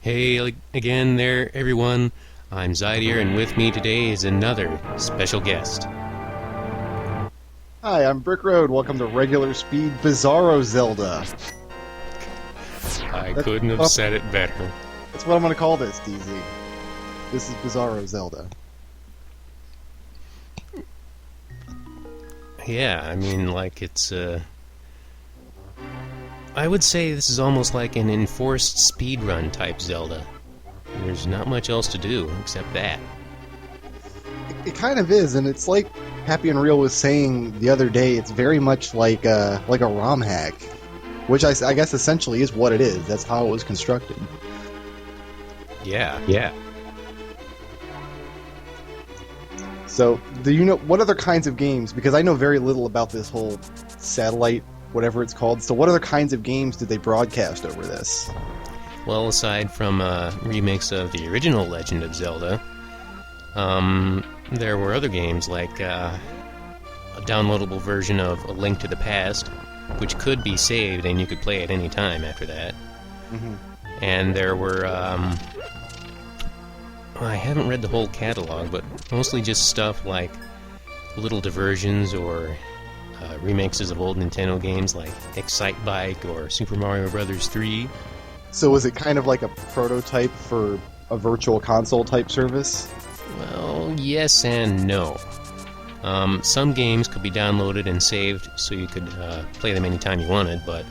Hey again there, everyone. I'm Zydier, and with me today is another special guest. Hi, I'm Brickroad. Welcome to Regular Speed Bizarro Zelda. I couldn't have said it better. That's what I'm going to call this, DZ. This is Bizarro Zelda. Yeah, I mean, it's, I would say this is almost like an enforced speedrun type Zelda. There's not much else to do except that. It kind of is, and it's like Happy and Real was saying the other day, it's very much like a ROM hack, which I guess essentially is what it is. That's how it was constructed. Yeah. So, do you know what other kinds of games, because I know very little about this whole satellite, whatever it's called, so what other kinds of games did they broadcast over this? Well, aside from a remix of the original Legend of Zelda, there were other games like a downloadable version of A Link to the Past, which could be saved and you could play at any time after that. Mm-hmm. And there were, I haven't read the whole catalog, but mostly just stuff like little diversions or remixes of old Nintendo games like Excite Bike or Super Mario Bros. 3. So was it kind of like a prototype for a virtual console type service? Well, yes and no. Some games could be downloaded and saved so you could play them anytime you wanted, but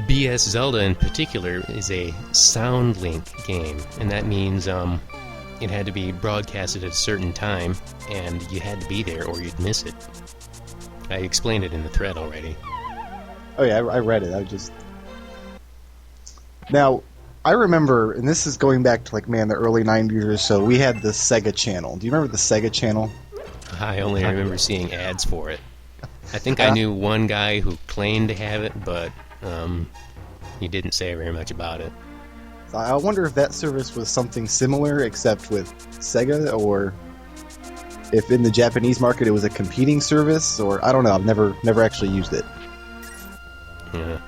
BS Zelda in particular is a sound link game, and that means it had to be broadcasted at a certain time, and you had to be there or you'd miss it. I explained it in the thread already. Oh yeah, I read it. Now, I remember, and this is going back to the early 90s or so, we had the Sega Channel. Do you remember the Sega Channel? I only remember seeing ads for it. I think I knew one guy who claimed to have it, but he didn't say very much about it. I wonder if that service was something similar, except with Sega, or if in the Japanese market it was a competing service, or I don't know. I've never actually used it. Yeah.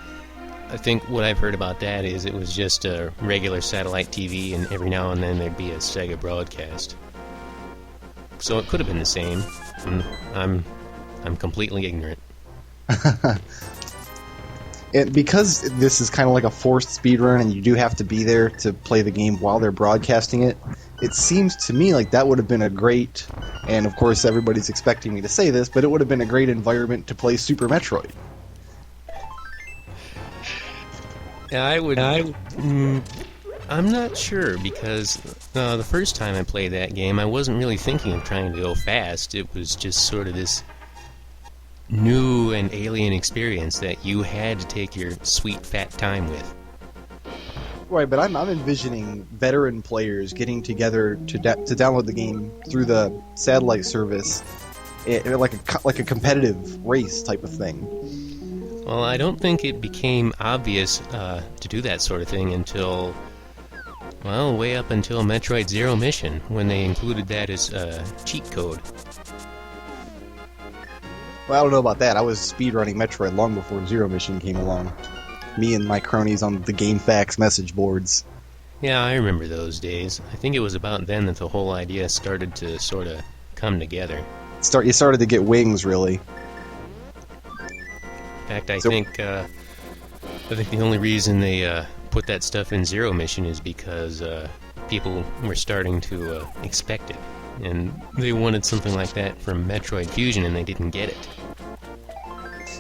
I think what I've heard about that is it was just a regular satellite TV, and every now and then there'd be a Sega broadcast. So it could have been the same. I'm completely ignorant. And because this is kind of like a forced speedrun, and you do have to be there to play the game while they're broadcasting it, it seems to me like that would have been a great, and of course everybody's expecting me to say this, but it would have been a great environment to play Super Metroid. I'm not sure, because the first time I played that game, I wasn't really thinking of trying to go fast. It was just sort of this new and alien experience that you had to take your sweet fat time with. Right, but I'm envisioning veteran players getting together to download the game through the satellite service, like a competitive race type of thing. Well, I don't think it became obvious to do that sort of thing until, well, way up until Metroid Zero Mission, when they included that as a cheat code. Well, I don't know about that. I was speedrunning Metroid long before Zero Mission came along. Me and my cronies on the GameFAQs message boards. Yeah, I remember those days. I think it was about then that the whole idea started to sort of come together. You started to get wings, really. In fact, I think the only reason they put that stuff in Zero Mission is because people were starting to expect it, and they wanted something like that from Metroid Fusion, and they didn't get it.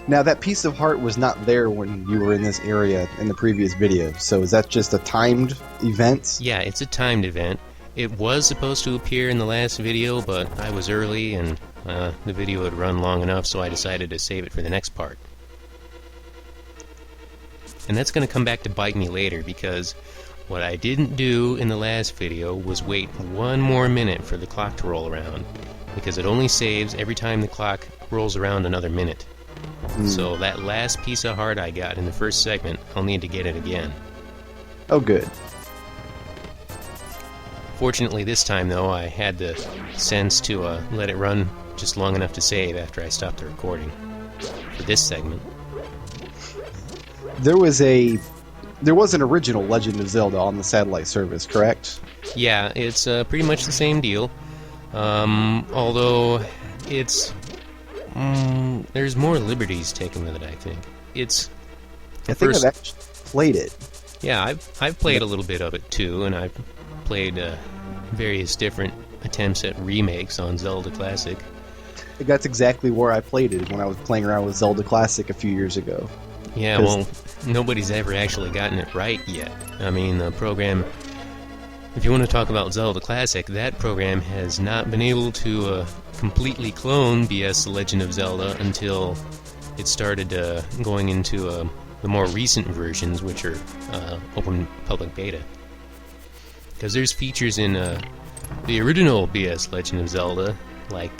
Now, that piece of heart was not there when you were in this area in the previous video, so is that just a timed event? Yeah, it's a timed event. It was supposed to appear in the last video, but I was early, and the video had run long enough, so I decided to save it for the next part. And that's going to come back to bite me later, because what I didn't do in the last video was wait one more minute for the clock to roll around, because it only saves every time the clock rolls around another minute. So that last piece of heart I got in the first segment, I'll need to get it again. Oh, good. Fortunately this time, though, I had the sense to let it run just long enough to save after I stopped the recording for this segment. There was a There was an original Legend of Zelda on the satellite service, correct? Yeah, it's pretty much the same deal. Although it's there's more liberties taken with it. I think I think I've actually played it. Yeah, I've played a little bit of it too, and I've played various different attempts at remakes on Zelda Classic. That's exactly where I played it when I was playing around with Zelda Classic a few years ago. Yeah, well, nobody's ever actually gotten it right yet. I mean, the program, if you want to talk about Zelda Classic, that program has not been able to completely clone BS The Legend of Zelda until it started going into the more recent versions, which are open public beta. Because there's features in the original BS Legend of Zelda, like,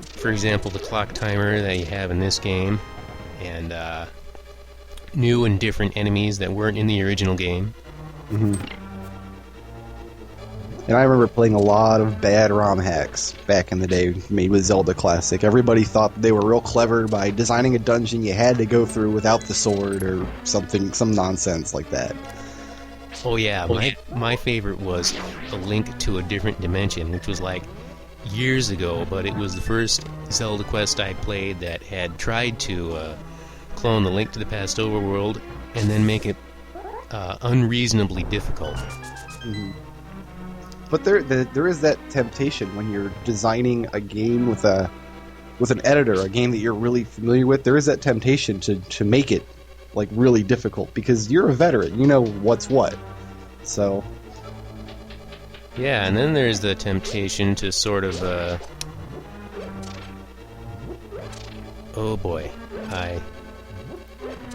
for example, the clock timer that you have in this game, and new and different enemies that weren't in the original game. Mm-hmm. And I remember playing a lot of bad ROM hacks back in the day made with Zelda Classic. Everybody thought they were real clever by designing a dungeon you had to go through without the sword or something, some nonsense like that. Oh yeah, my favorite was A Link to a Different Dimension, which was like years ago, but it was the first Zelda quest I played that had tried to clone the Link to the Past overworld and then make it unreasonably difficult. Mm-hmm. But there is that temptation when you're designing a game with an editor, a game that you're really familiar with. There is that temptation to make it like really difficult because you're a veteran, you know what's what. So yeah, and then there's the temptation to sort of oh boy,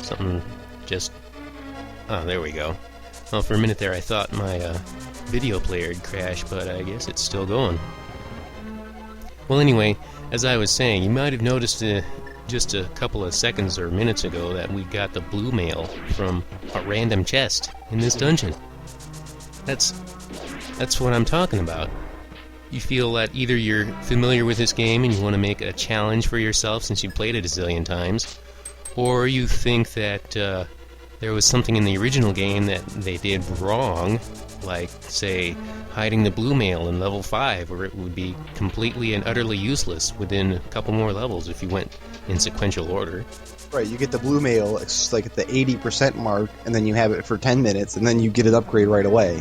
something just there we go. Well, for a minute there I thought my video player had crashed, but I guess it's still going. Well, anyway, as I was saying, you might have noticed just a couple of seconds or minutes ago that we got the blue mail from a random chest in this dungeon. That's what I'm talking about. You feel that either you're familiar with this game and you want to make a challenge for yourself since you played it a zillion times, or you think that there was something in the original game that they did wrong, like, say, hiding the blue mail in level 5, where it would be completely and utterly useless within a couple more levels if you went in sequential order. Right, you get the blue mail, it's just like at the 80% mark, and then you have it for 10 minutes, and then you get an upgrade right away.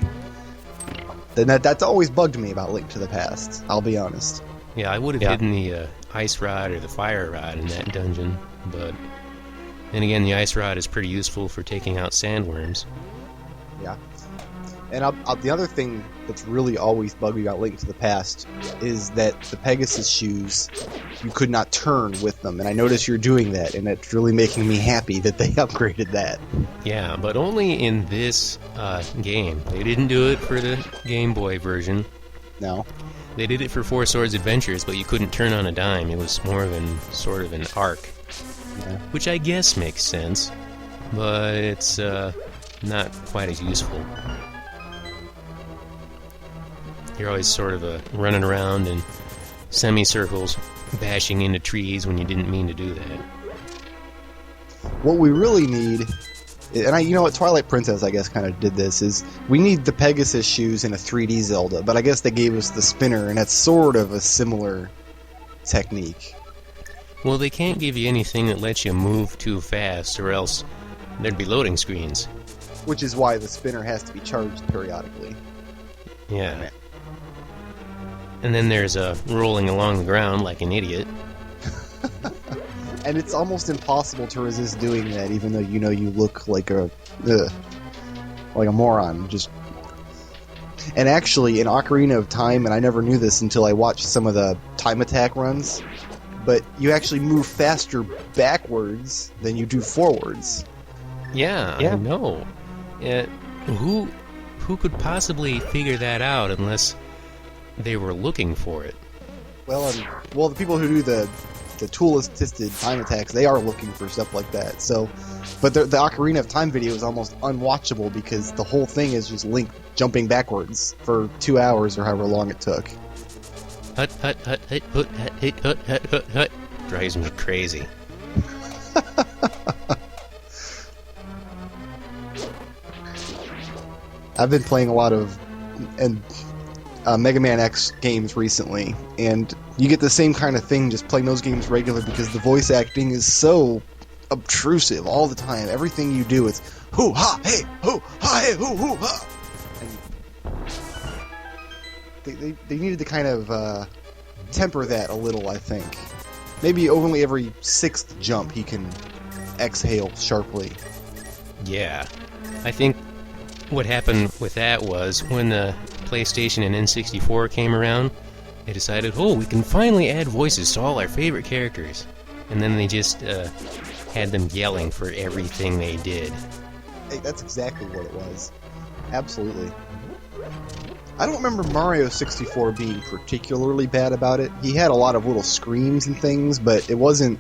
Then that's always bugged me about Link to the Past, I'll be honest. Yeah, I would have hidden the ice rod or the fire rod in that dungeon, but then again, the ice rod is pretty useful for taking out sandworms. Yeah. And the other thing that's really always bugged me about Link to the Past is that the Pegasus shoes, you could not turn with them. And I notice you're doing that, and it's really making me happy that they upgraded that. Yeah, but only in this game. They didn't do it for the Game Boy version. No. They did it for Four Swords Adventures, but you couldn't turn on a dime. It was more of sort of an arc. Yeah. Which I guess makes sense, but it's not quite as useful. You're always sort of running around in semicircles, bashing into trees when you didn't mean to do that. What we really need, and you know what, Twilight Princess, I guess, kind of did this, is we need the Pegasus shoes in a 3D Zelda, but I guess they gave us the spinner, and that's sort of a similar technique. Well, they can't give you anything that lets you move too fast, or else there'd be loading screens. Which is why the spinner has to be charged periodically. Yeah. And then there's rolling along the ground like an idiot. And it's almost impossible to resist doing that, even though you know you look like a moron. And actually, in Ocarina of Time, and I never knew this until I watched some of the time attack runs, but you actually move faster backwards than you do forwards. Yeah. I know. Who could possibly figure that out unless they were looking for it? Well, the people who do the tool-assisted time attacks, they are looking for stuff like that. So, but the Ocarina of Time video is almost unwatchable because the whole thing is just Link jumping backwards for 2 hours or however long it took. Hut, hut, hut, hut, hut, hut, hut, hut, hut, hut. Drives me crazy. I've been playing a lot of Mega Man X games recently, and you get the same kind of thing just playing those games regular because the voice acting is so obtrusive all the time. Everything you do is hoo ha hey hoo ha hey hoo hoo ha. And they needed to kind of temper that a little, I think. Maybe only every sixth jump he can exhale sharply. Yeah. I think what happened with that was when the PlayStation and N64 came around, they decided, oh, we can finally add voices to all our favorite characters. And then they just had them yelling for everything they did. Hey, that's exactly what it was. Absolutely. I don't remember Mario 64 being particularly bad about it. He had a lot of little screams and things, but it wasn't